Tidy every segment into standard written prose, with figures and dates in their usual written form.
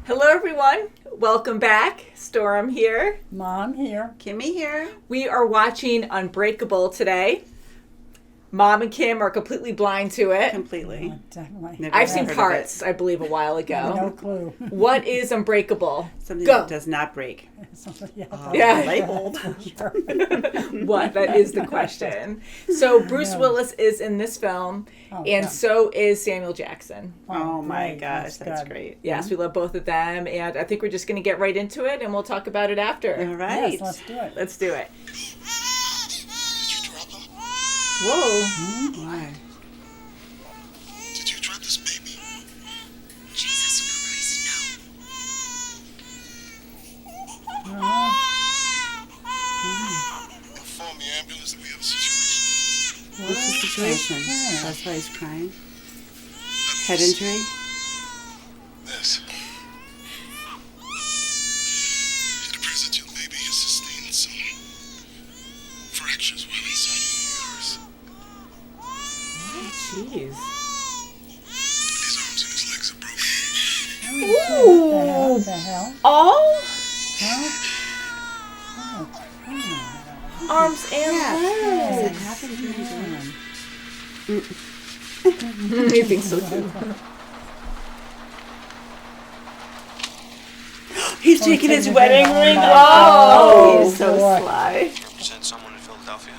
Hello, everyone. Welcome back. Storm here. Mom here. Kimmy here. We are watching Unbreakable today. Mom and Kim are completely blind to it. Completely. Definitely. I've seen parts, I believe, a while ago. No clue. What is Unbreakable? Something Go. that does not break. Yeah. Labeled. What? That is the question. So Bruce Willis is in this film, and so is Samuel Jackson. Oh my great. gosh, that's good. great. Yes, we love both of them, and I think we're just going to get right into it, and we'll talk about it after. All right. Yes, let's do it. Let's do it. Did you drop him? Whoa. Why? Did you drop this baby? Jesus Christ, no. Inform the ambulance that we have a situation. What's the situation? That's why he's crying. Head injury? This. It appears that your baby has sustained some fractures while inside your uterus. Jeez. His arms and his legs are broken. Ooh. What the hell? All Huh? arms and Does legs. it happen during He thinks so too. He's taking his wedding ring Oh, off. He's so boy. sly. Sent someone in Philadelphia.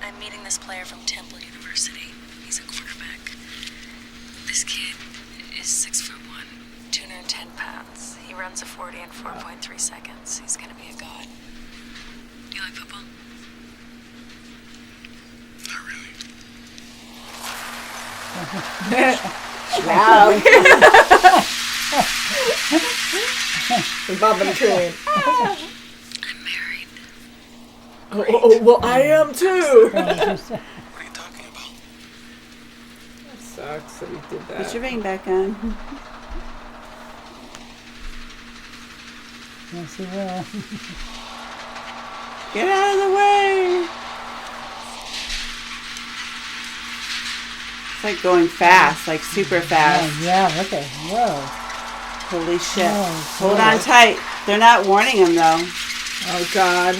I'm meeting this player from Temple University. He's a quarterback. This kid is 6'1", 210 pounds. He runs a 40 in 4.3 seconds. He's gonna be a god. Do you like football? Not really. Wow. Bob and the train. I'm married. Oh, well, I am too. What are you talking about? That sucks that he did Put that. your ring back on. Yes, he will. Get out of the way. It's like going fast, like super fast. Oh, yeah, look at whoa. Holy shit. Oh, Hold boy. on tight. They're not warning him though. Oh, God.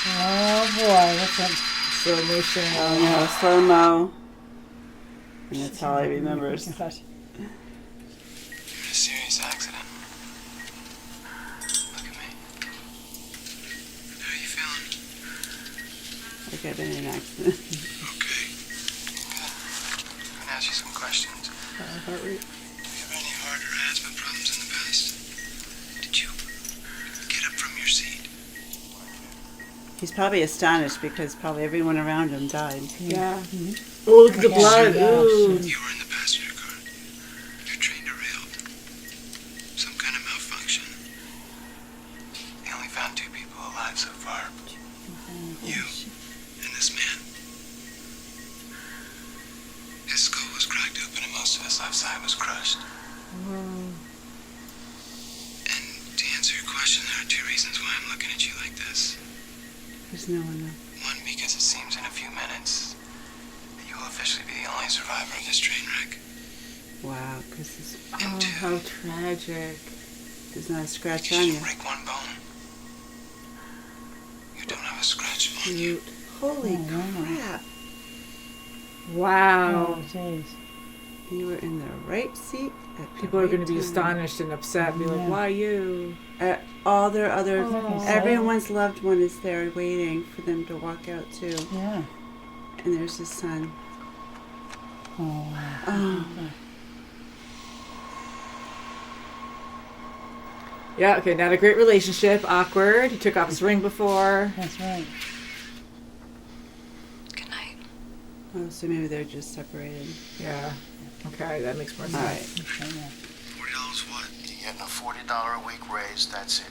Oh boy, look at Slow motion. Oh no, slow mo. And that's all he remembers. gosh. You're in a serious accident. Look at me. How are you feeling? Like I've been in an accident. Okay. I'm gonna ask you some questions. Heart rate. Do you have any heart or asthma problems in the past? Did you get up from your seat? He's probably astonished because probably everyone around him died. Yeah. Oh, look at the blood. Ooh. You were in the passenger car. Your train derailed. Some kind of malfunction. They only found 2 people alive so far. You and this man. His skull was cracked open and most of his left side was crushed. And to answer your question, there are 2 reasons why I'm looking at you like this. There's no one else. One, because it seems in a few minutes that you will officially be the only survivor of this train wreck. Wow, because there's, Oh, how tragic. there's not a scratch You on you. didn't break one bone. You don't have a scratch on you. Holy Oh, wow. crap. Wow. Oh, jeez. You were in the right seat. At the People are going to be right time. astonished and upset and be like, Yeah. why you? All their other, Oh. everyone's loved one is there waiting for them to walk out too. Yeah. And there's his son. Oh, wow. Oh, Yeah, okay, not a great relationship. Awkward. He took off his ring before. That's right. Good night. oh, so maybe they're just separated. Yeah. Okay, that makes more sense. All right. Okay, yeah. $40 what? You're getting a $40 a week raise, that's it.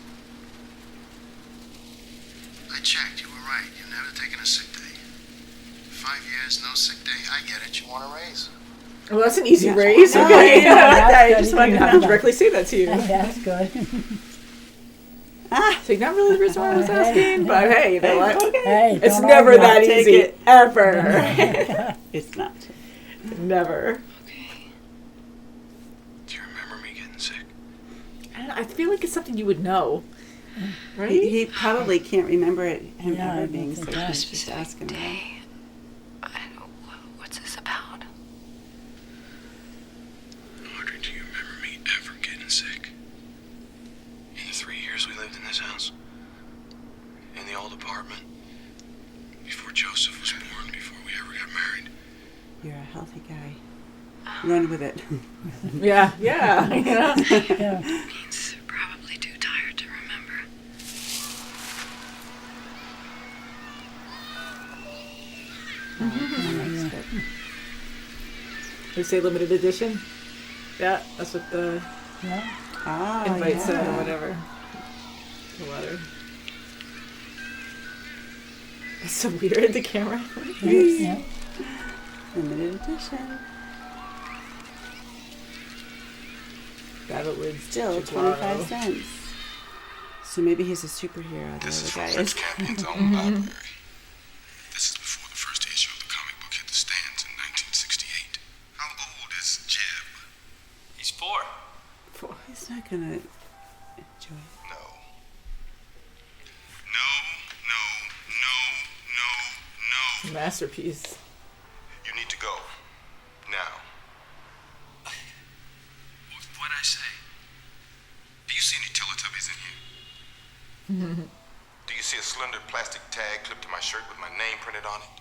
I checked. You were right. You've never taken a sick day. 5 years, no sick day. I get it. You want a raise? Well, that's an easy Yeah. raise. No, Okay. you know what? That's I good. just You wanted I to have to know. directly say that to you. That's good. Ah, So not really the reason why I was asking, but hey, you know what? okay. Hey, It's don't never argue. that Take easy. it. Ever. It's not. Never. Okay. Do you remember me getting I feel like it's something you would know. Right? He probably can't remember it, him Yeah, I ever don't being think sick. so. He's just asking him. Day. What's this about? Audrey, do you remember me ever getting sick? In the 3 years we lived in this house? In the old apartment? Before Joseph was born, before we ever got married? You're a healthy guy. Run with it. Yeah. You know? Yeah. He's probably too tired to remember. They say limited edition. Yeah, that's what the Yeah. Oh, invite yeah. said or whatever. The letter. It's so weird, the camera. Yeah. Limited edition. Rabbit Woods. Still Chihuahua. 25 cents. So maybe he's a superhero. The This is other from guy is. Fritz Campion's own library. This is before the first issue of the comic book hit the stands in 1968. How old is Jeb? He's 4. He's not gonna enjoy it. No. No. Masterpiece. You need to go. Now. What'd I say? Do you see any Teletubbies in here? Do you see a slender plastic tag clipped to my shirt with my name printed on it?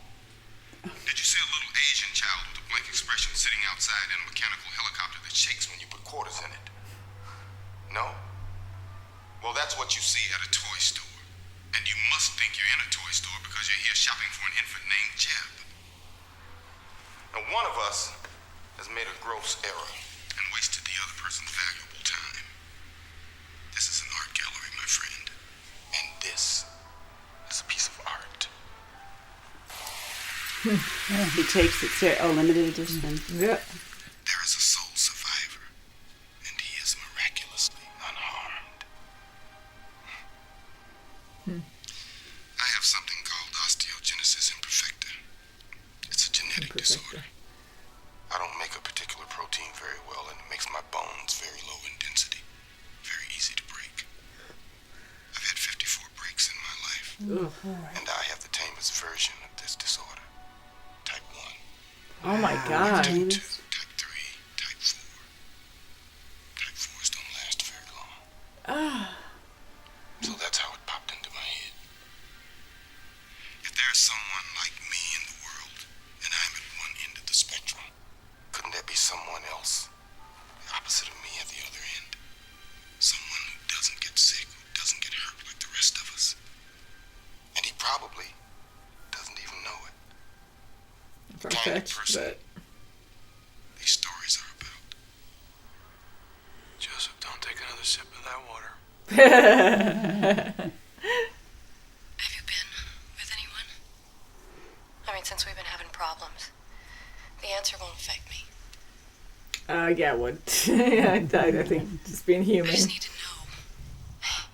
Did you see a little Asian child with a blank expression sitting outside in a mechanical helicopter that shakes when you put quarters in it? No? Well, that's what you see at a toy store. And you must think you're in a toy store because you're here shopping for an infant named Jeb. Now, one of us has made a gross error and wasted the other person's valuable time. This is an art gallery, my friend. And this is a piece of art. He takes it serious. Oh, limited edition. Yeah. There is a soul survivor, and he is miraculously unharmed. I have something called osteogenesis imperfecta. It's a genetic disorder. I don't make a particular protein very well, and it makes my bones very low in density, very easy to break. I've had 54 breaks in my life, and I have the tamest version of this disorder. Type 1. Oh my god. Type 2, Type 3, Type 4. Type 4s don't last very long. So that's how it popped into my head. If there's someone like me in the world, and I'm at one end of the spectrum, couldn't there be someone else, the opposite of me at the other end? Someone who doesn't get sick, who doesn't get hurt like the rest of us. And he probably doesn't even know it. The kind of person But these stories are about. Joseph, don't take another sip of that water. Have you been with anyone? I mean, since we've been having problems. The answer won't affect me. yeah, it would. Yeah, I think just being I human. just need to know.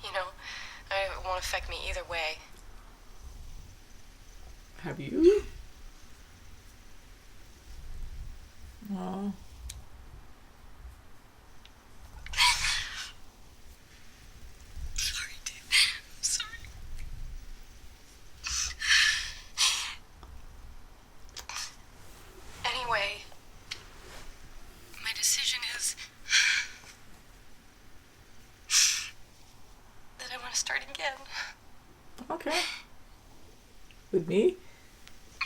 You know, it won't affect me either way. Have you? Oh. Sorry, Dave. I'm sorry. Anyway, my decision is that I want to start again. Okay. With me?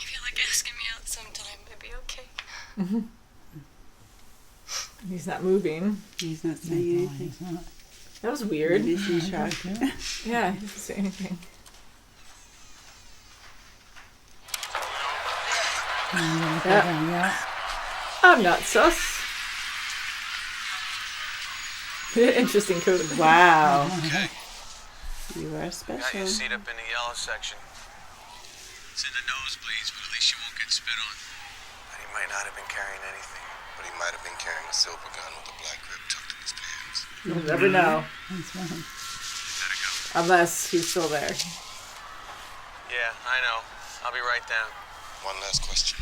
If you like asking me out sometime, maybe okay. He's not moving. He's not saying anything. He's not. That was weird. Maybe he's shocked. Yeah, he didn't say anything. Yeah. I'm not sus. Interesting code. Wow. Okay. You are Got your special. seat up in the yellow section. It's in the nosebleeds, but at least you won't get spit on. He might not have been carrying anything. But he might have been carrying a silver gun with a black grip tucked in his pants. You'll never know. That's right. Let it go. Unless he's still there. Yeah, I know. I'll be right down. One last question.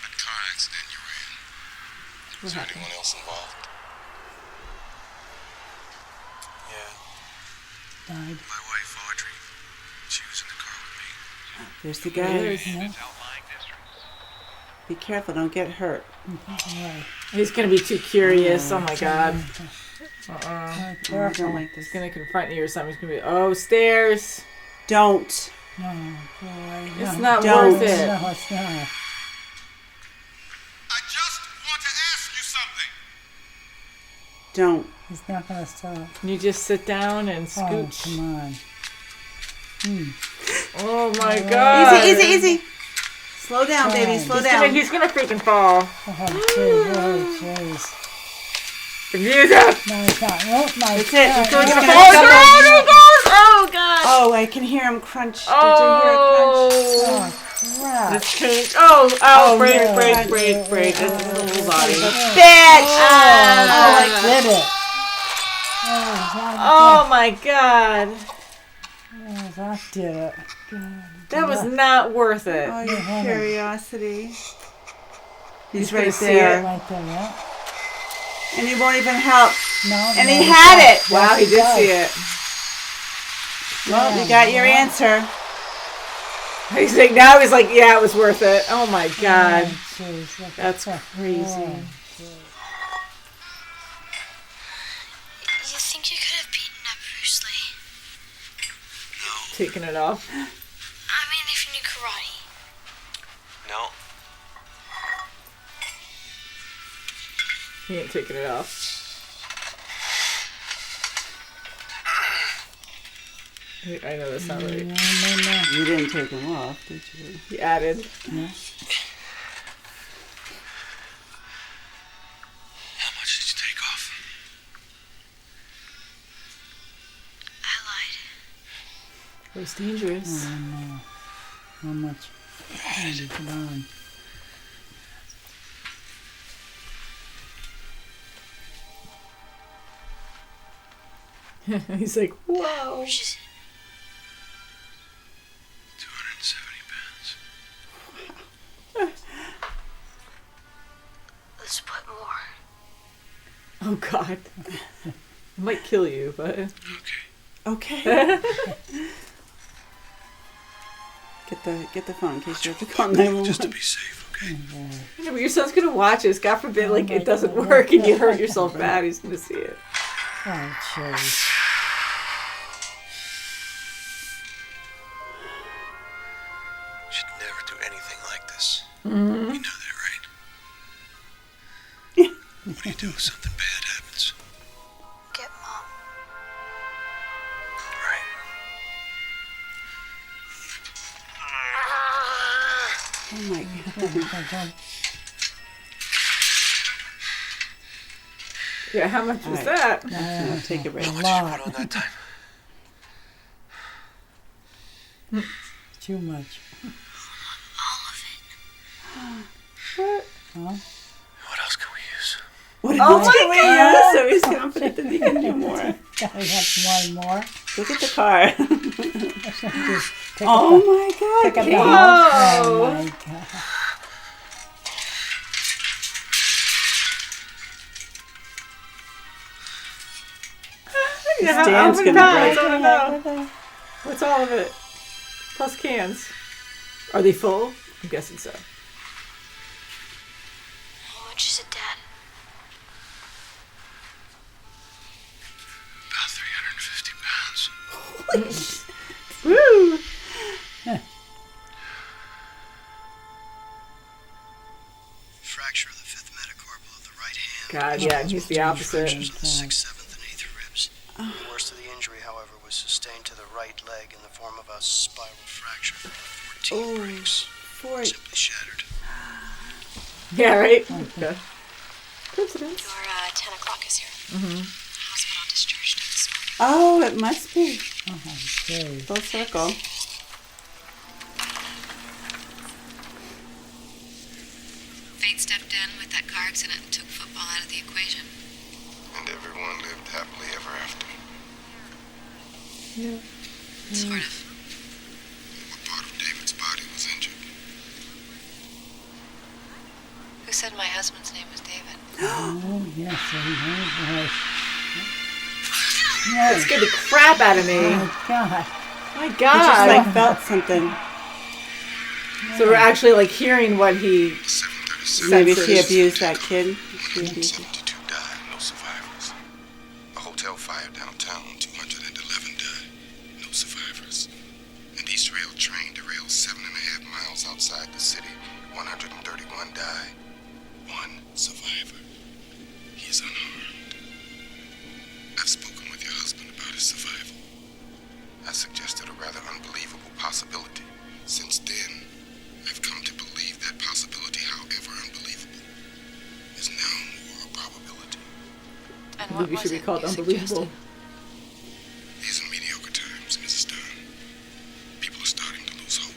That car accident you were in, was there anyone else involved? Yeah. Died. My wife, Audrey. She was in the car with me. There's the guy. Yeah. Be careful, don't get hurt. Right. He's gonna be too curious. Oh my god. Oh, I careful. don't like this. He's gonna confront you or something. He's gonna be, oh, stairs. Don't. No, boy. It's no. not Don't. worth it. No, it's not. I just want to ask you something. Don't. He's not going to stop. Can you just sit down and Oh, scooch? come on. Oh my god. Easy. Slow down, baby. Slow He's down. gonna freaking fall. Oh, jeez. Oh, jeez. The music. No, it's not. Oh, my That's it. God. He's going to Oh stumble. god, he goes. Oh god. Oh, I can hear him crunch. Did you hear it crunch? Oh, crap. It's changed. Oh, break. no. It's his little body. Bitch! Oh, I did it. Oh my god. Oh, that did it. God. That was not worth it. Oh, your curiosity. He's gonna right see there. Right there, yeah. And he won't even help. No, And no, he it's had not. it. Wow, he Yes, did does. see it. Well, you got your answer. He's like, now he's like, yeah, it was worth it. Oh my god. Oh, jeez, look at That's that. crazy. Oh, You think you could have beaten up Bruce Lee? Taking it off. I mean, if you knew karate. No. He ain't taking it off. I know that's not right. no. You didn't take him off, did you? He added. How much did you take off? I lied. It was dangerous. Oh, no. How much? Oh, come on. He's like, whoa. How much is it? 270 pounds. Let's put more. Oh god. It might kill you, but Okay. Okay. Get the phone in case you have to call 911. Just to be safe, okay? yeah, but your son's gonna watch this. God forbid, like it doesn't work and you hurt yourself bad. He's gonna see it. Oh, jeez. Should never do anything like this. Mm-hmm. You know that, right? What do you do if something bad happens? Get Mom. Right. Oh my god. Yeah, how much was Alright. that? No, take a break. How much did you put on that time? Too much. All of it. What? Huh? What else can we use? What Oh else my can we God. use? So he's confident that he can do more. Gotta have one more. Look at the car. Just take Oh it my god. Take a Kate. Oh my god. Yeah, Stan's how many gonna pounds? break. I don't know. What's all of it? Plus cans. Are they full? I'm guessing so. How much is it, Dad? About 350 pounds. Woo! Fracture of the fifth metacarpal of the right hand. God, yeah, and he's the opposite. Fractures of the sixth, seventh, and eighth ribs. The worst of the injury, however, was sustained to the right leg in the form of a spiral fracture. 14 breaks. Simply shattered. Yeah, right? Okay. Coincidence. Your 10 o'clock is here. Hospital discharged this morning. Oh, it must be. Oh, jeez. Full circle. Fate stepped in with that car accident and took football out of the equation. And everyone lived happily ever after. Sort of. What part of David's body was injured? Who said my husband's name was David? Oh, yes, so he was. Yeah. It scared the crap out of me. Oh, God. My He just God. like felt something. So we're actually like hearing what he Maybe senses. she abused that kid. She abused him. 72 died, no survivors. A hotel fire downtown, 211 died, no survivors. An East Rail train derailed 7.5 miles outside the city, 131 died, one survivor. He is unharmed. I've spoken with your husband about his survival. I suggested a rather unbelievable possibility. Since then, I've come to believe that possibility, however unbelievable, is now more a probability. And The what movie was should be it called you Unbelievable. suggested? These are mediocre times, Mrs. Dunn. People are starting to lose hope.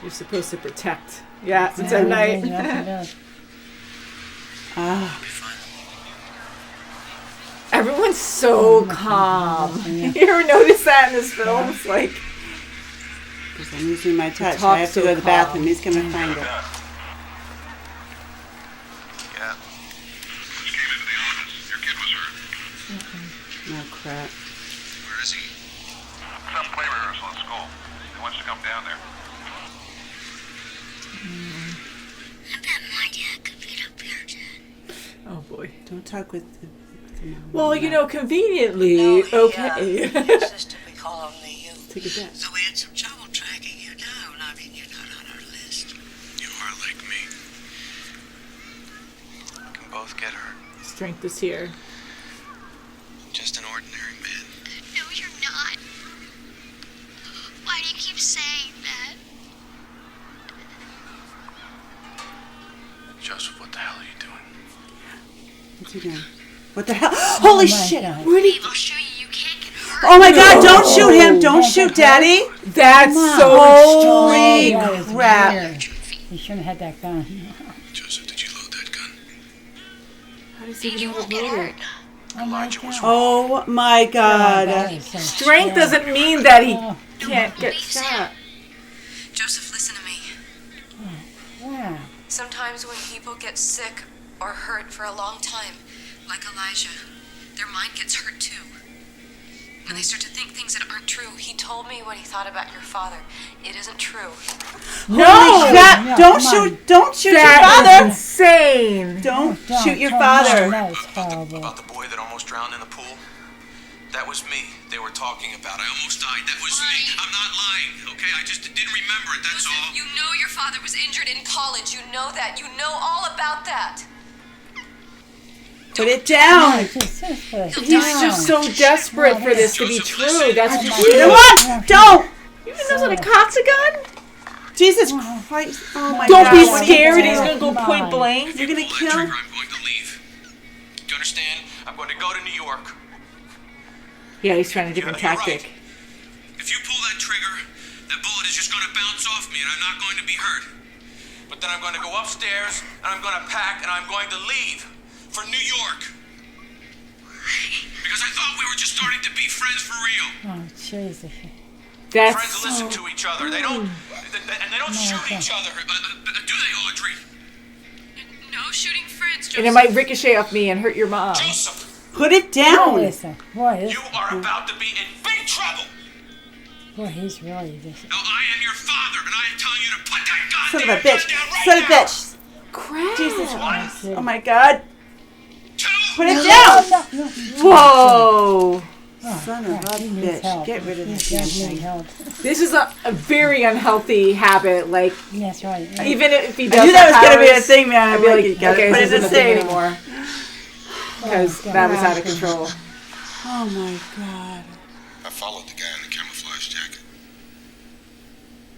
You're supposed to protect. Yeah, it's at night. Ah, Everyone's so calm. You ever notice that in this film? It's like, because I'm losing my touch. talk I have to so go to the calm. bathroom. He's going to find it. Yeah. Just came into the office. Your kid was hurt. Oh, crap. Where is he? Some play rehearsal at school. He wants to come down there. I bet my dad could beat up your dad. oh boy. Don't talk with the mom. Well, you know, conveniently, okay. Insisted we call only you. Take it back. So we had some trouble tracking you down. I mean, you're not on our list. You are like me. We can both get hurt. Strength is here. Just an ordinary man. No, you're not. Why do you keep saying that? Joseph, what the hell are you doing? What's he doing? What the hell? Holy shit! God. Where'd he? I'll show you you can't get hurt. Oh my God! Don't shoot him! Don't shoot Daddy! That's so Holy extreme. That is crap! weird. You shouldn't have had that gun. Joseph, did you load that gun? How does he You even won't get load hurt. it? Oh my Elijah was God. Oh my That God! is so Strength scary. doesn't mean that he Oh, can't get shot. Joseph, listen to me. wow. Sometimes when people get sick or hurt for a long time, like Elijah, their mind gets hurt too. And they start to think things that aren't true. He told me what he thought about your father. It isn't true. No! Crap! Yeah, Don't come on. shoot! Don't shoot your That father! is insane. Don't shoot your don't, father! No, it's horrible. About the boy that almost drowned in the pool? That was me. They were talking about. I almost died. That was me. I'm not lying, okay? I just didn't remember it, that's all. You know your father was injured in college. You know that. You know all about that. Put it down! No, just put it He's down. just so desperate for this to be true. That's You know weird. what? Don't! You even knows how to cock a gun? Jesus Christ! Oh my Don't God! be what are you scared. doing? He's gonna go Come point on. blank. You're gonna Pull that kill. trigger, I'm going to leave. Do you understand? I'm going to go to New York. Yeah, he's trying a different You're right. tactic. If you pull that trigger, that bullet is just going to bounce off me and I'm not going to be hurt. But then I'm going to go upstairs and I'm going to pack and I'm going to leave for New York. Because I thought we were just starting to be friends for real. Oh, Jesus. That's Friends listen so... to each other. They don't, and they don't shoot each other. Do they, Audrey? No shooting friends, Joseph. And it might ricochet off me and hurt your mom. Joseph, Put it down! Listen, boy, you are about to be in big trouble. he's really just. Now I am your father, and I am telling you to put that Son of goddamn a bitch! gun down right Son of a now. bitch! Crap. Jesus Oh, Christ! shit. Oh my God! Two. Put it down! No. Whoa. Son of a He needs bitch! help. Get rid of He this damn does need thing. help. This is a very unhealthy habit. Like, That's right. Yeah. even if he does I knew that was have gonna be a powers, thing, man. I'd I'm be like, like, you gotta okay, put this it in isn't the a thing thing. anymore. Because that was out of control. Oh my God! I followed the guy in the camouflage jacket.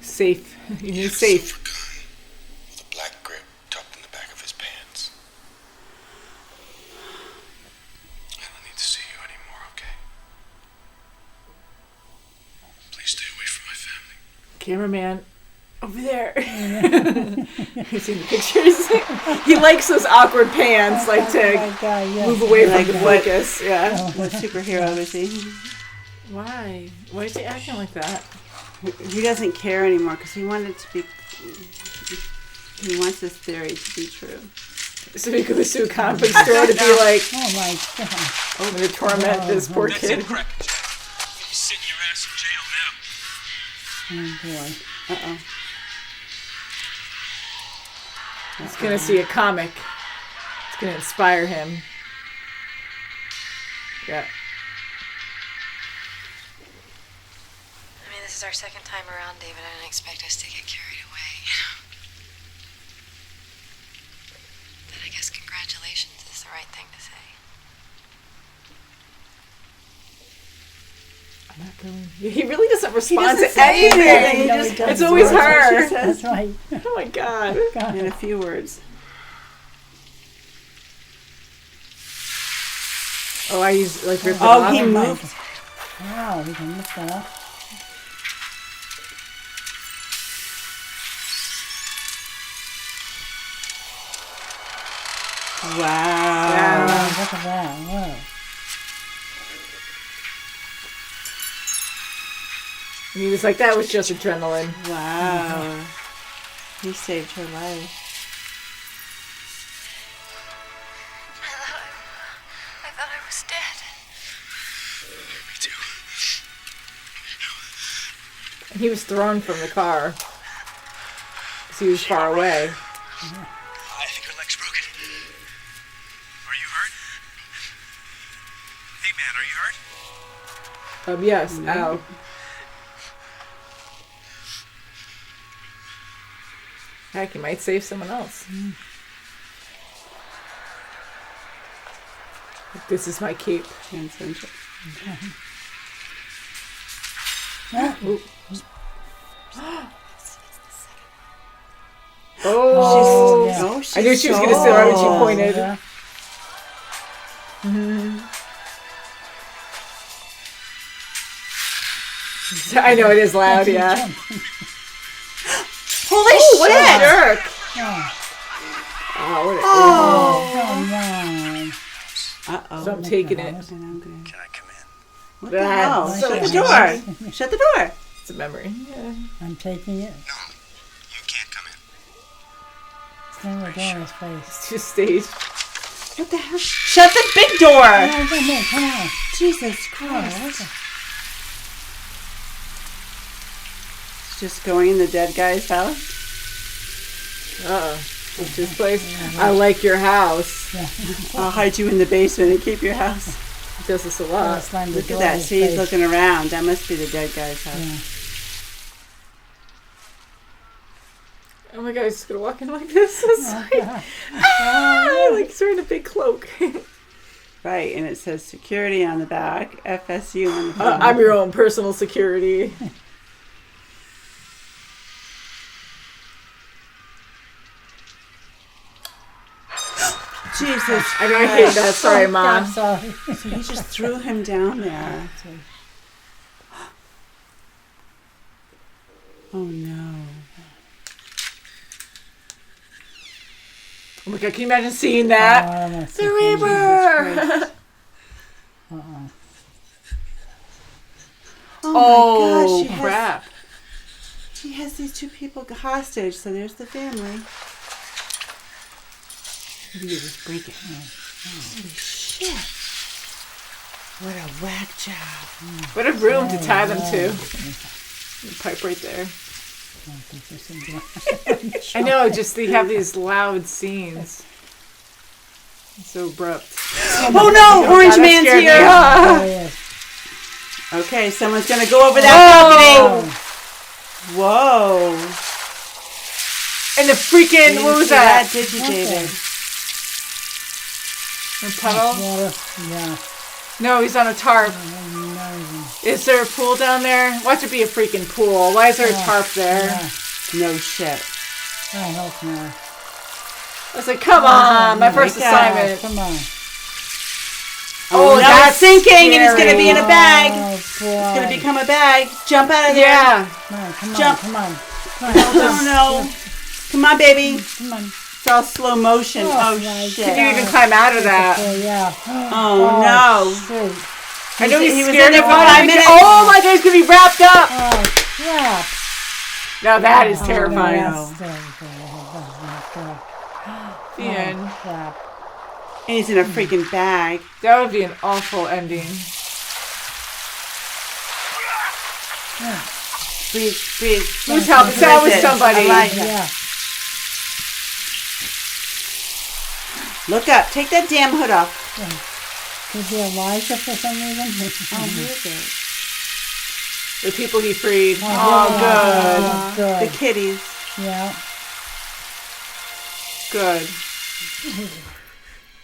Safe. You He need had a safe. silver gun with a black grip tucked in the back of his pants. I don't need to see you anymore, okay? Please stay away from my family. Cameraman. Over there. You've seen the pictures. He likes those awkward pans, like Oh to my God, yes. move away Like from the what? focus. Yeah. What superhero is he? Why? Why is he acting like that? He doesn't care anymore because he wanted to be. He wants this theory to be true. So he goes to a comic book store to be like, Oh my God. I'm going to torment this poor That's kid. it, Crack. You're sitting your ass in jail now. Oh boy. Uh-oh. He's going to see a comic. It's going to inspire him. Yeah. I mean, this is our second time around, David. I didn't expect us to get carried away. Then I guess congratulations is the right thing to say. I'm not going. He really doesn't respond doesn't to say anything. anything. He just It's always That's what her. she says. That's right. Oh my God. In a few words. Oh, I use like ripped it Oh, off. he moved. Wow, we can lift that up. Wow. Yeah. Wow, look at that. Whoa. And he was like, that was just adrenaline. Wow. He saved her life. I thought I was dead. Me too. And he was thrown from the car. Because he was far away. I think her leg's broken. Are you hurt? Hey, man, are you hurt? Yes. Ow. Heck, he might save someone else. This is my cape. Transcendent. Ooh. Oh, Oh, I knew she was going to say right when she pointed. Yeah. I know it is loud, yeah. Holy What a shit! jerk! Oh, Oh, what a come on. Uh-oh. So I'm taking it. And I'm gonna... Can I come in? What the hell? That's Shut so the door. Shut the door. It's a memory. Yeah. I'm taking it. No, you can't come in. Stand the door in his face. It's too staged. What the hell? Shut the big door. Oh, come on, come on. Jesus Christ. It's just going in the dead guy's house. Uh-oh. It's his place. I like your house. I'll hide you in the basement and keep your house. He does this a lot. Slam the Look door at that. in his See, he's face. looking around. That must be the dead guy's house. Yeah. Oh my God, he's just going to walk in like this. It's like, like he's wearing a big cloak. Right, and it says security on the back, FSU on the front. I'm your own personal security. Jesus. I know I hate that. Sorry, Mom. I'm sorry. So he just threw him down there. Oh no. Oh my God, can you imagine seeing that? The Reaper! Uh-oh. Oh my gosh, crap. He has these two people hostage, so there's the family. Maybe you just break it. Holy shit. What a whack job. What a room to tie them to. Pipe right there. I know, just they have these loud scenes. It's so abrupt. Oh no! Orange Man's scared me. here! Oh, yes. Okay, someone's gonna go over that balcony! Whoa! And the freaking, what was that? Did you, David? A puddle? Water. Yeah. No, he's on a tarp. Is there a pool down there? Watch it be a freaking pool. Why is there a tarp there? Yeah. No shit. I hope not. I was like, come on, my first assignment. Come on. Oh, now that's it's sinking and it's scary. gonna be in a bag. Oh, It's boy. gonna become a bag. Jump out of there. Yeah. Come on, come Jump. on, come on. Come on. Oh no. Come on, baby. Come on. It's all slow motion. Oh, Oh, my shit. Can you even climb out of that? Oh, yeah. Oh, no. Shoot. I know He he's was scared in there of for 5 minutes. Oh my God, he's gonna be wrapped up. Oh, crap. Now that is Oh, terrifying. no. The end. Crap. And he's in a freaking bag. That would be an awful ending. Breathe. Who's helping? That was somebody. Yeah. Look up. Take that damn hood off. Could be Elijah for some reason. Oh, who is it? The people he freed. Oh, good. The kitties. Yeah. Good.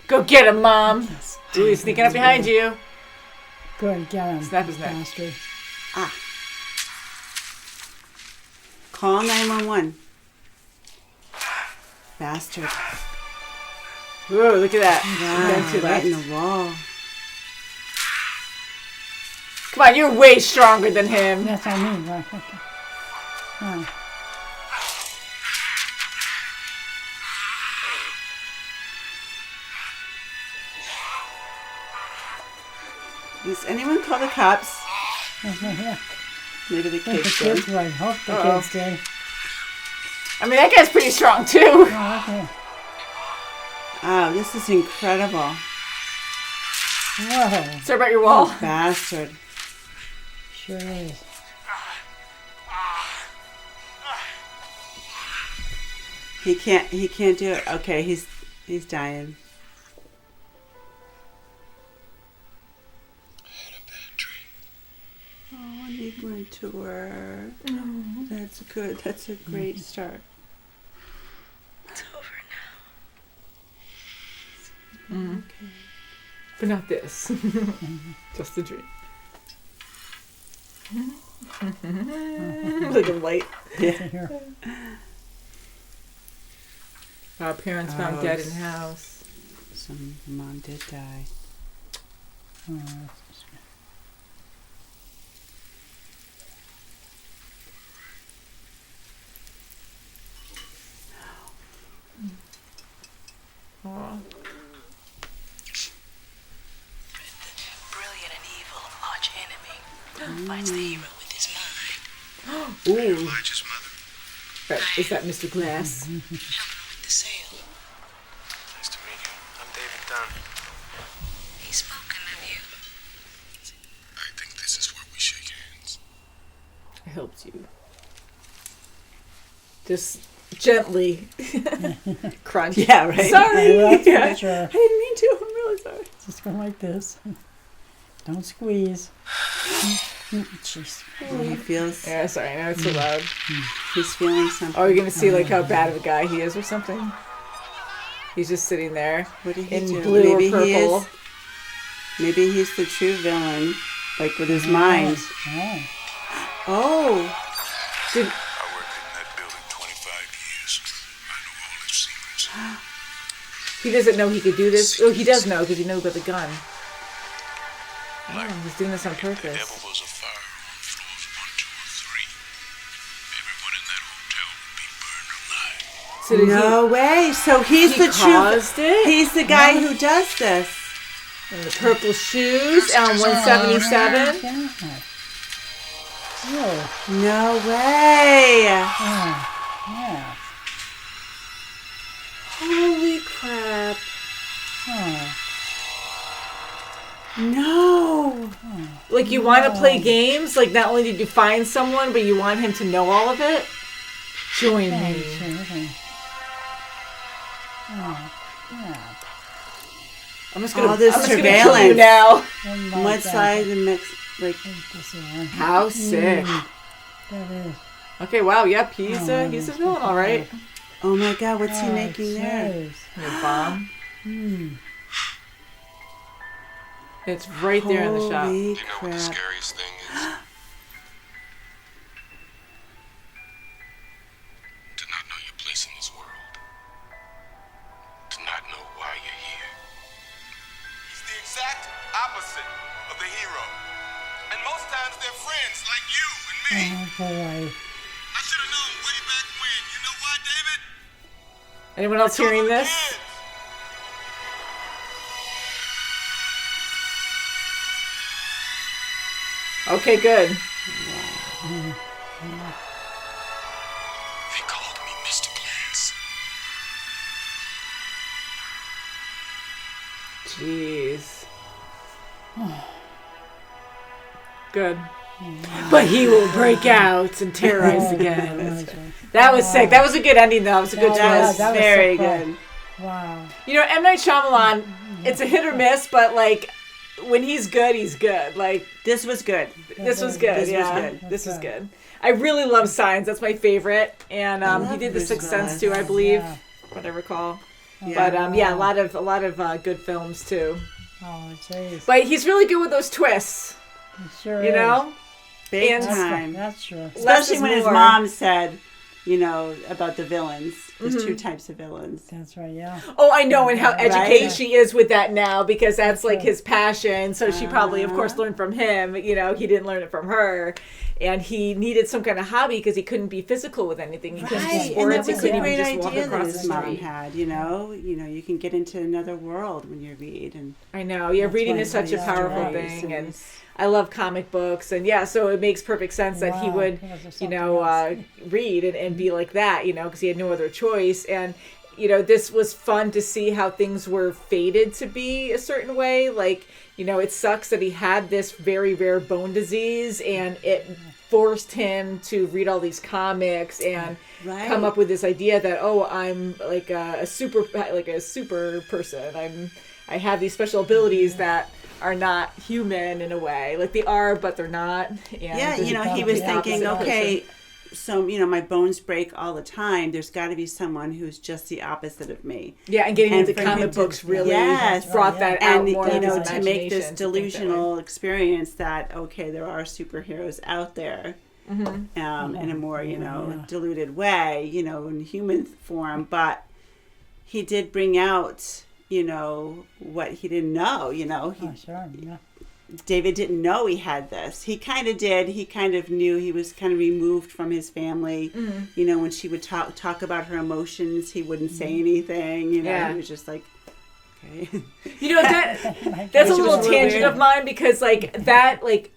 Go get him, Mom. Ooh, he's sneaking up behind you. Good, get him. Snap his neck. Bastard. Call 911. Bastard. Ooh, look at that. God, right in the wall. Come on, you're way stronger than him. That's what I mean. Right. Oh. Does anyone call the cops? Maybe the kids did. I hope the kids did. I mean, that guy's pretty strong, too. Oh, okay. Oh, this is incredible. Whoa. Sorry about your wall. Bastard. Sure is. He can't do it. Okay, he's dying. Oh, I need one to work. That's good. That's a great start. It's over now. Okay. But not this. Just a dream. Like a light. Yeah. Our parents found dead in the house. Some mom did die. Oh, Oh. Brilliant and evil arch enemy fights the hero with his mind. Ooh. Elijah's mother. Is that Mr. Glass? Helping him with the sale. Nice to meet you. I'm David Dunn. He's spoken of you. I think this is where we shake hands. I helped you. Just gently crunch. Yeah, right. Sorry. Well, that's Yeah. sure. I didn't mean to. I'm really sorry. Just go like this. Don't squeeze. Jeez. He feels. Yeah, sorry. I know it's so loud. He's feeling something. Oh, you're gonna see like how bad of a guy he is or something. He's just sitting there What did he in do? blue Maybe or purple. he is. Maybe he's the true villain, like with his mind. Oh. Oh. Did, I worked in that building 25 years. I know all its secrets. he doesn't know he could do this. Oh, he does know because he knows about the gun. Oh, he's doing this on The devil purpose. was a fire on floors 1, 2, or 3. Everyone in that hotel would be burned alive. So did No way. So he's he the true. caused it? He's the guy who does this. And the purple shoes on 177. Oh, No way. yeah. Holy crap. Oh. No. Like, you want to play games? Like, not only did you find someone, but you want him to know all of it? Join me. Okay. Oh, yeah. I'm just gonna, All this I'm just gonna kill you surveillance. now. Oh, What side the mix? Like, How sick. That is. Okay, wow, yep, he's a villain, all right. oh my God, what's he making there? Jeez. Your bomb. It's right there in the shop. Holy Do you know what the crap. scariest thing is? To not know your place in this world. To not know why you're here. He's the exact opposite of the hero. And most times they're friends like you and me. Oh, boy. I should have known way back when. You know why, David? Anyone else hearing this? Kids. Okay, good. They called me Mr. Glass. Jeez. Good. But he will break out and terrorize again. That was sick. That was a good ending, though. It was a good twist. That was very good. Wow. You know, M. Night Shyamalan, it's a hit or miss, but, like, when he's good, he's good. Like, this was good. This was good. This was good. I really love Signs. That's my favorite. And he did The Sixth Sense, too, I believe, what I recall. Yeah. But, a lot of good films, too. Oh, jeez. But he's really good with those twists. He sure you know? is. Big time. That's true. Especially when his mom said, you know, about the villains. There's two types of villains. That's right, yeah. Oh, I know, and how educated she is with that now, because that's like his passion. So she probably, of course, learned from him. You know, he didn't learn it from her. And he needed some kind of hobby because he couldn't be physical with anything. He couldn't do sports. He couldn't even just walk across the street. Mom had, you know, you can get into another world when you read. And I know, reading is such a powerful thing, and I love comic books, and so it makes perfect sense that he would, read and be like that, because he had no other choice. And this was fun to see how things were fated to be a certain way. Like, it sucks that he had this very rare bone disease, and it forced him to read all these comics and come up with this idea that, I'm like a super person. I have these special abilities that are not human in a way. Like they are, but they're not. And he was thinking, okay, so, my bones break all the time. There's got to be someone who's just the opposite of me. Yeah, and getting into comic books really brought that out more. And, to make this delusional experience that, okay, there are superheroes out there in a more, diluted way, in human form. But he did bring out, what he didn't know, David didn't know he had this. He kind of did. He kind of knew. He was kind of removed from his family. When she would talk about her emotions, he wouldn't say anything. He was just like, okay. That's a little tangent of mine, because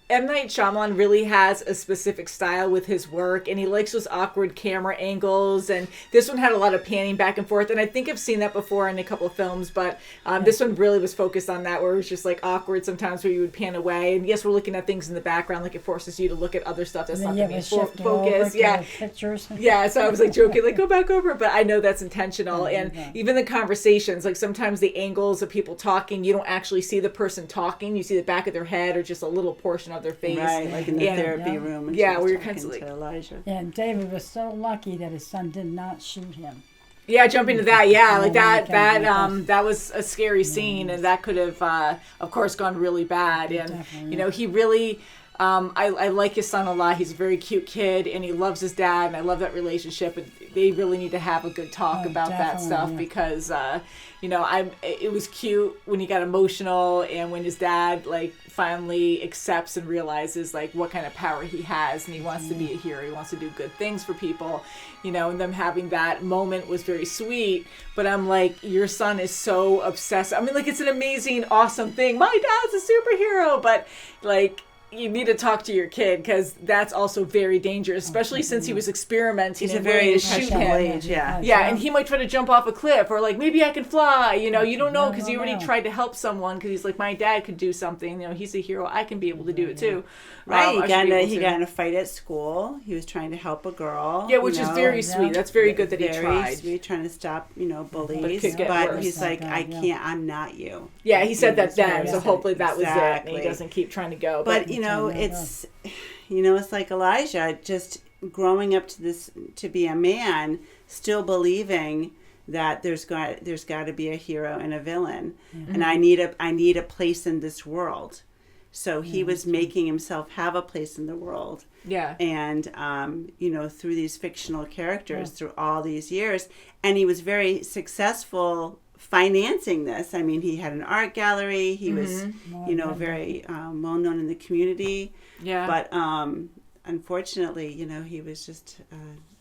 M. Night Shyamalan really has a specific style with his work, and he likes those awkward camera angles, and this one had a lot of panning back and forth, and I think I've seen that before in a couple of films, but this one really was focused on that, where it was just like awkward sometimes, where you would pan away, and yes, we're looking at things in the background, like it forces you to look at other stuff that's not the main focus. Pictures. So I was like joking, like go back over, but I know that's intentional. And even the conversations, like sometimes the angles of people talking, you don't actually see the person talking, you see the back of their head or just a little portion of their face, like in the therapy room. And where you're kind of like Elijah. Yeah, and David was so lucky that his son did not shoot him. Yeah, jump into that. Yeah, like that was a scary scene, and that could have, of course, gone really bad. And he really. I like his son a lot. He's a very cute kid, and he loves his dad, and I love that relationship. And they really need to have a good talk about that stuff, because it was cute when he got emotional, and when his dad finally accepts and realizes what kind of power he has, and he wants to be a hero. He wants to do good things for people, and them having that moment was very sweet. But I'm like, your son is so obsessed. I mean, it's an amazing, awesome thing. My dad's a superhero, but you need to talk to your kid, because that's also very dangerous, especially since he was experimenting. He's a very impressionable age, and he might try to jump off a cliff, or maybe I can fly. You don't know, because he already tried to help someone, because he's like, my dad could do something. He's a hero. I can be able to do it too. Right, he got in a fight at school. He was trying to help a girl. Yeah, which is very sweet. That's very good that he tried. Very sweet, trying to stop, bullies. But he's like, I can't. I'm not you. Yeah, he said that then. So hopefully that was it. And he doesn't keep trying to go. But it's, it's like Elijah just growing up to be a man, still believing that there's got to be a hero and a villain, and I need a place in this world. So he was making himself have a place in the world. Yeah. And, through these fictional characters through all these years. And he was very successful financing this. I mean, he had an art gallery. He was, very well known in the community. Yeah. But unfortunately, he was just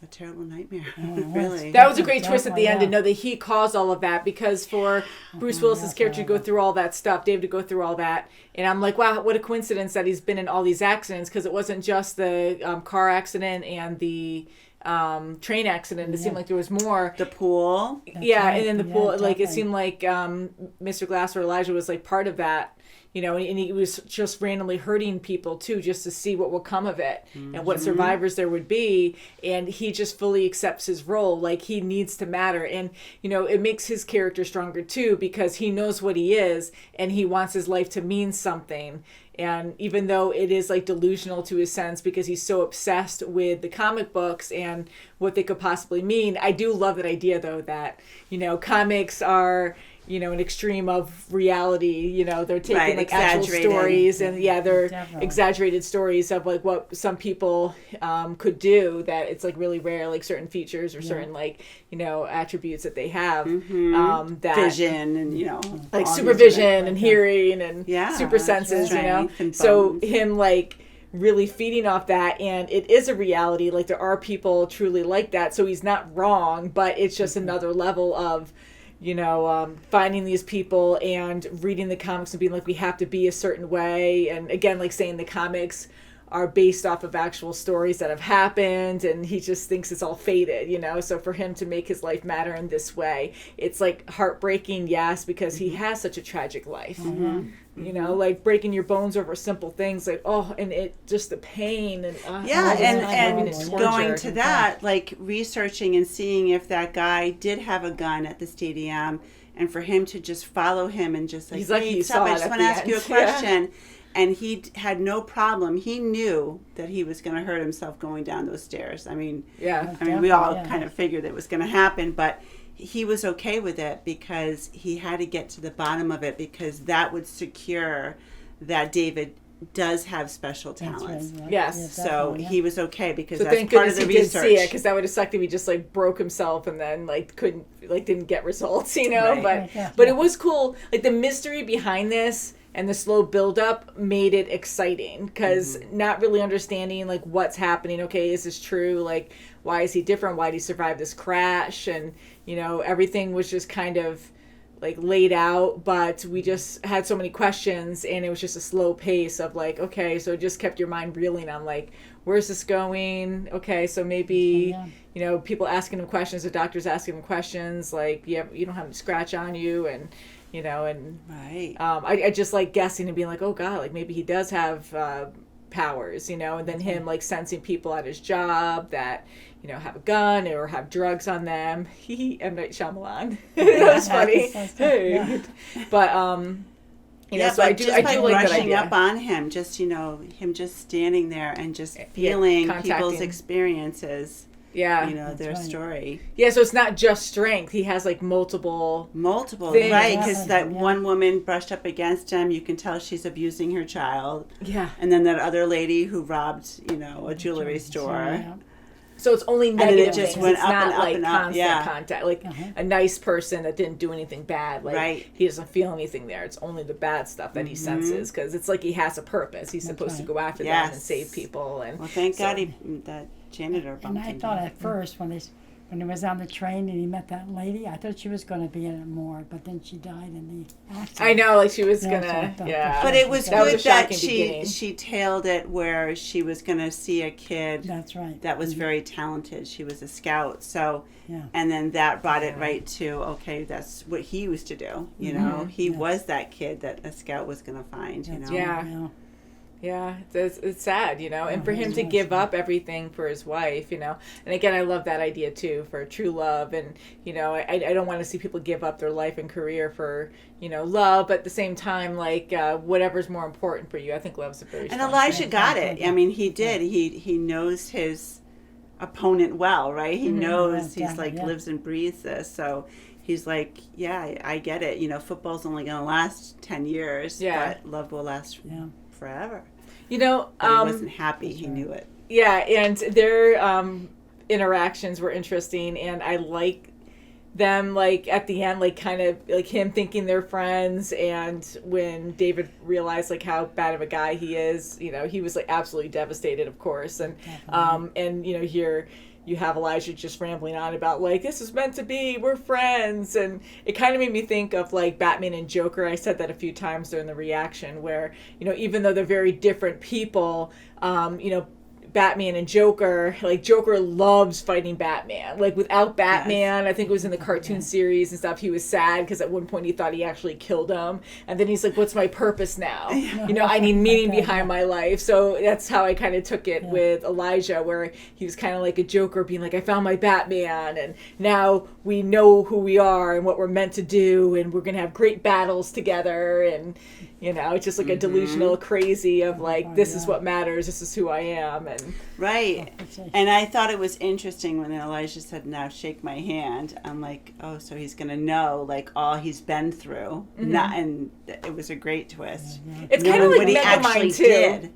a terrible nightmare. Really. That was a great twist at the end to know that he caused all of that, because for Bruce Willis's character to go through all that stuff, David to go through all that, and I'm like, wow, what a coincidence that he's been in all these accidents, because it wasn't just the car accident and the train accident. It seemed like there was more. The pool. Yeah, right. And then the pool, like, definitely. it seemed like Mr. Glass or Elijah was, like, part of that. You know, and he was just randomly hurting people, too, just to see what would come of it and what survivors there would be. And he just fully accepts his role. Like, he needs to matter. And, you know, it makes his character stronger, too, because he knows what he is and he wants his life to mean something. And even though it is, like, delusional to his sense because he's so obsessed with the comic books and what they could possibly mean, I do love that idea, though, that, you know, comics are... you know, an extreme of reality, you know, they're taking like actual stories and they're exaggerated stories of like what some people could do, that it's like really rare, like certain features or certain like, you know, attributes that they have, that vision and, you know, like supervision and hearing and super senses, you know, so him like really feeding off that, and it is a reality, like there are people truly like that, so he's not wrong, but it's just another level of, you know, finding these people and reading the comics and being like, we have to be a certain way. And again, like saying the comics are based off of actual stories that have happened, and he just thinks it's all fated, you know? So for him to make his life matter in this way, it's like heartbreaking, yes, because he has such a tragic life. You know, like breaking your bones over simple things, like, oh, and it just the pain and and going to that, like researching and seeing if that guy did have a gun at the stadium, and for him to just follow him and just like, he's like, hey, stop, I just want to ask you a question. And he had no problem. He knew that he was going to hurt himself going down those stairs. I mean, we all kind of figured it was going to happen, but he was okay with it because he had to get to the bottom of it, because that would secure that David does have special talents. Right. Yes. So he was okay because so that's part of the research. Did see it, because that would have sucked if he just like broke himself and then like didn't get results, you know. But it was cool. Like the mystery behind this and the slow build-up made it exciting, because not really understanding like what's happening. Okay, is this true? Like, why is he different? Why did he survive this crash? And you know, everything was just kind of like laid out, but we just had so many questions, and it was just a slow pace of like, okay, so it just kept your mind reeling on like, where's this going? Okay, so maybe you know, people asking him questions, the doctors asking him questions, like you don't have a scratch on you, and you know, and I just like guessing and being like, oh god, like maybe he does have powers, you know, and then him like sensing people at his job that, you know, have a gun or have drugs on them. M. Night Shyamalan. That was funny. Hey. But you know, so I do like rushing up on him, just, you know, him just standing there and just feeling people's experiences. Yeah. You know, their story. Yeah, so it's not just strength. He has like multiple things. Right, because that one woman brushed up against him, you can tell she's abusing her child. Yeah. And then that other lady who robbed, you know, a jewelry store. So it's only negative and it just things. Went it's up not and up like and up. constant contact. Like a nice person that didn't do anything bad. Like he doesn't feel anything there. It's only the bad stuff that he senses, because it's like he has a purpose. He's supposed to go after them and save people. And well, thank God that janitor bumped him. And I thought at first when he was on the train and he met that lady, I thought she was going to be in it more, but then she died in the accident. I know, like she was gonna, But it was good that she tailed it where she was going to see a kid. That's right. That was very talented. She was a scout, so and then that brought it right to okay, that's what he used to do. You know, he was that kid that a scout was going to find. You know. Yeah, it's sad, you know, and for him to give up everything for his wife, you know, and again, I love that idea too, for true love, and, you know, I don't want to see people give up their life and career for, you know, love, but at the same time, like, whatever's more important for you. I think love's a very strong And Elijah thing. got it. I mean, he did. He knows his opponent well, right? He knows he's like lives and breathes this, so he's like, yeah, I get it. You know, football's only going to last 10 years, but love will last forever. You know, but he wasn't happy. He knew it. Yeah, and their interactions were interesting, and I like them, like, at the end, like, kind of, like, him thinking they're friends, and when David realized, like, how bad of a guy he is, you know, he was, like, absolutely devastated, of course, and, you know, here you have Elijah just rambling on about, like, this is meant to be, we're friends, and it kind of made me think of, like, Batman and Joker. I said that a few times during the reaction, where, you know, even though they're very different people, you know, Batman and Joker, like Joker loves fighting Batman. Like without Batman, I think it was in the cartoon series and stuff, he was sad because at one point he thought he actually killed him. And then he's like, what's my purpose now? You know, I need meaning behind my life. So that's how I kind of took it with Elijah, where he was kind of like a Joker being like, I found my Batman and now we know who we are and what we're meant to do and we're going to have great battles together. And, you know, it's just like a delusional crazy of like, this is what matters. This is who I am. And right. And I thought it was interesting when Elijah said, now shake my hand. I'm like, oh, so he's going to know like all he's been through. And it was a great twist. It's kind of like what he actually too. did.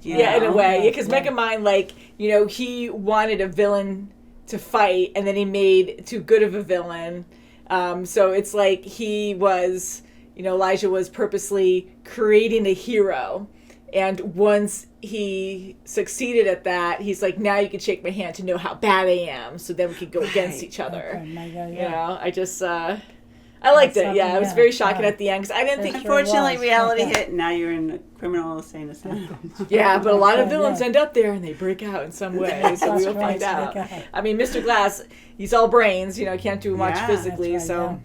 Yeah, in a way. Yeah, because Megamind, like, you know, he wanted a villain to fight and then he made too good of a villain. So it's like he was, you know, Elijah was purposely creating a hero. And once he succeeded at that, he's like, now you can shake my hand to know how bad I am. So then we could go against each other. You know, I just, I liked it. Yeah, it was very shocking at the end because I didn't think. Unfortunately, reality hit. And now you're in a criminal insane asylum. Yeah, but a lot of villains end up there and they break out in some way. So we will find out. I mean, Mr. Glass, he's all brains. You know, can't do much physically. So.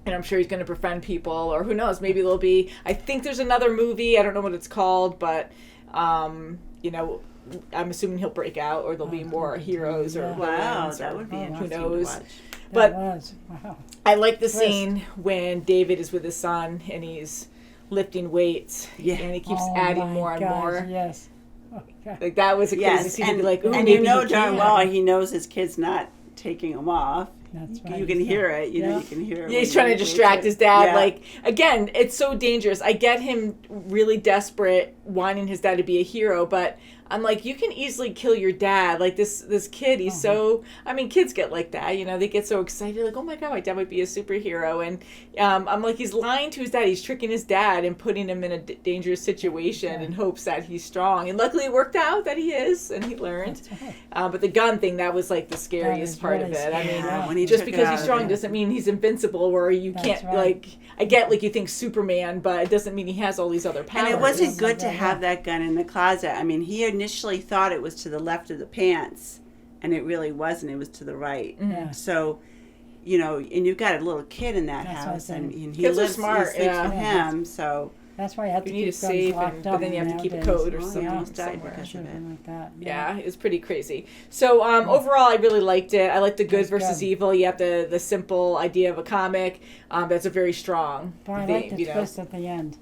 And I'm sure he's going to befriend people, or who knows, maybe there'll be, I think there's another movie, I don't know what it's called, but, you know, I'm assuming he'll break out, or there'll be more heroes or villains, that would be interesting who knows. to watch. But I like the scene when David is with his son, and he's lifting weights, and he keeps adding more and more. Yes. Like, that was a crazy scene to be like, ooh, and you know darn well he knows his kid's not taking him off. That's right. You can hear it. You know, you can hear it. Yeah, he's trying to distract his dad. Like, again, it's so dangerous. I get him really desperate, wanting his dad to be a hero, but I'm like, you can easily kill your dad. Like, this kid, he's so... I mean, kids get like that, you know? They get so excited, like, oh my God, my dad might be a superhero. And I'm like, he's lying to his dad. He's tricking his dad and putting him in a dangerous situation in hopes that he's strong. And luckily it worked out that he is, and he learned. But the gun thing, that was, like, the scariest part of it. I mean, when he just because he's strong doesn't mean he's invincible, where you can't, like... I get, like, you think Superman, but it doesn't mean he has all these other powers. And it wasn't good to have that gun in the closet. I mean, he initially thought it was to the left of the pants, and it really wasn't. It was to the right. Yeah. So, you know, and you've got a little kid in that house, and he kids lives, are smart. he sleeps with him, so... That's why you have to keep guns safe, locked but up then you have to keep a nowadays. code or something. Almost died because of it. Like that. Yeah, it was pretty crazy. So overall, I really liked it. I like the good versus evil. You have the simple idea of a comic. That's a very strong But I theme, like the twist at the end.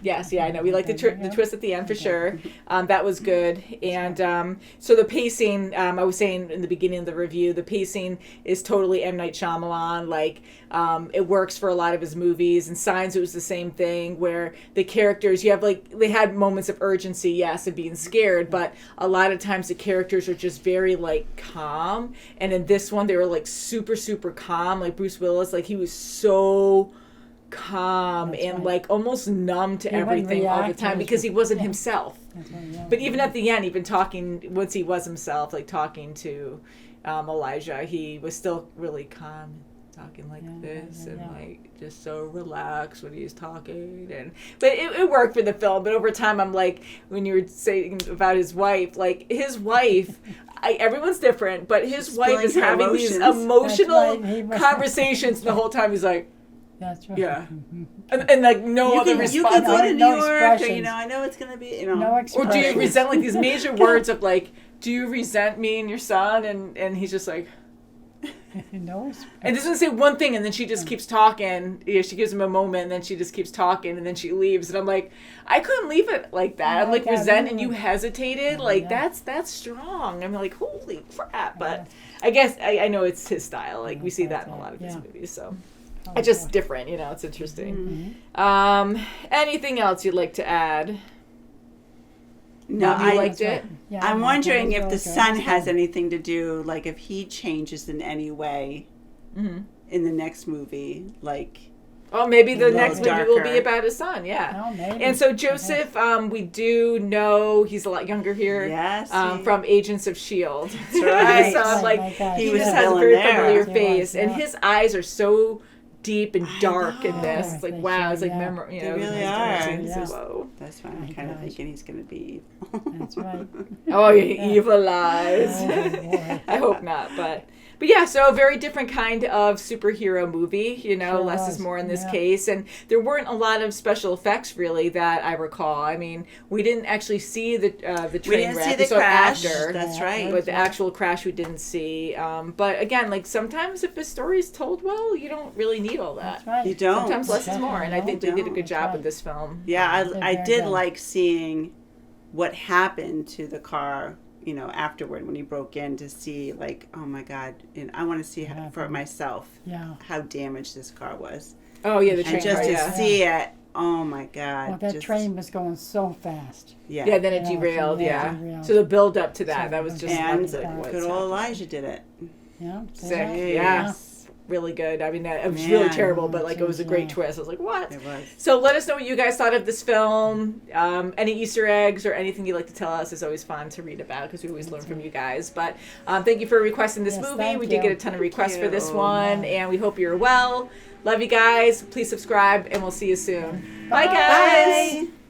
Yes, yeah, I know. We like the twist at the end for sure. That was good. And so the pacing, I was saying in the beginning of the review, the pacing is totally M. Night Shyamalan. Like, it works for a lot of his movies. And Signs, it was the same thing, where the characters, you have like, they had moments of urgency, yes, and being scared, but a lot of times the characters are just very like calm. And in this one, they were like super, super calm. Like Bruce Willis, like he was so calm and like almost numb to everything all the time because he wasn't himself. But even at the end, even talking, once he was himself, like talking to Elijah, he was still really calm, talking like this and like just so relaxed when he was talking. But it worked for the film. But over time, I'm like, when you were saying about his wife, like his wife, everyone's different, but his wife is having these emotional conversations the whole time. He's like, that's right. Yeah. And like no other response. You can go to New York, or, you know, I know it's going to be, you know. No or do you resent, like these major words of like, do you resent me and your son? And he's just like, no. And doesn't say one thing, and then she just keeps talking. Yeah, she gives him a moment, and then she just keeps talking, and then she leaves. And I'm like, I couldn't leave it like that. I'm like, resent, and you hesitated. Like, that's strong. I'm like, holy crap. But I guess I know it's his style. Like, we see that in a lot of his movies, so. It's just different, you know, it's interesting. Anything else you'd like to add? No, I liked it. Yeah, I'm wondering if the son has anything to do, like if he changes in any way in the next movie, like... Oh, maybe the next movie will be about his son, yeah. Oh, maybe. And so Joseph, we do know he's a lot younger here. Yes. From Agents of S.H.I.E.L.D. That's right. So I'm like, he just has a very familiar face. And his eyes are so deep and dark in this. know. It's like, They wow, sure, it's like yeah. memory. They really are. It's like, Yeah. whoa. That's why I'm My kind of gosh. thinking he's going to be evil. That's right. Oh, yeah, evil eyes. Oh, boy. I hope not, but yeah, so a very different kind of superhero movie, you know, Sure less was, is more in this yeah. case, and there weren't a lot of special effects really that I recall. I mean, we didn't actually see the We train didn't wreck. see We the saw it crash. after, That's right. but the actual crash we didn't see. But again, like sometimes if a story is told well, you don't really need all that. That's right. You don't. Sometimes less is more, and I think they did a don't. good job Right. with this film. Yeah, They're I very did good. like seeing what happened to the car, you know, afterward when he broke in, to see like, oh my God, and I want to see how, for myself Yeah. how damaged this car was. Oh yeah, the train And just car, to yeah. see it, oh my God. Well, that just- train was going so fast. Yeah. Yeah, then it Yeah, derailed, yeah, yeah. derailed. So the build up to that, So that was just and lots of what's good old happening. Elijah did it. Yeah. Sick. Yeah. Yeah. Really good. I mean, it was really Man. terrible, but like it was a great Yeah. twist. I was like, what? It was. So let us know what you guys thought of this film. Any Easter eggs or anything you'd like to tell us is always fun to read about because we always learn from you guys. But thank you for requesting this Yes, movie. thank We did you. get a ton of requests for this you. one, and we hope you're well. Love you guys. Please subscribe, and we'll see you soon. Bye guys. Bye.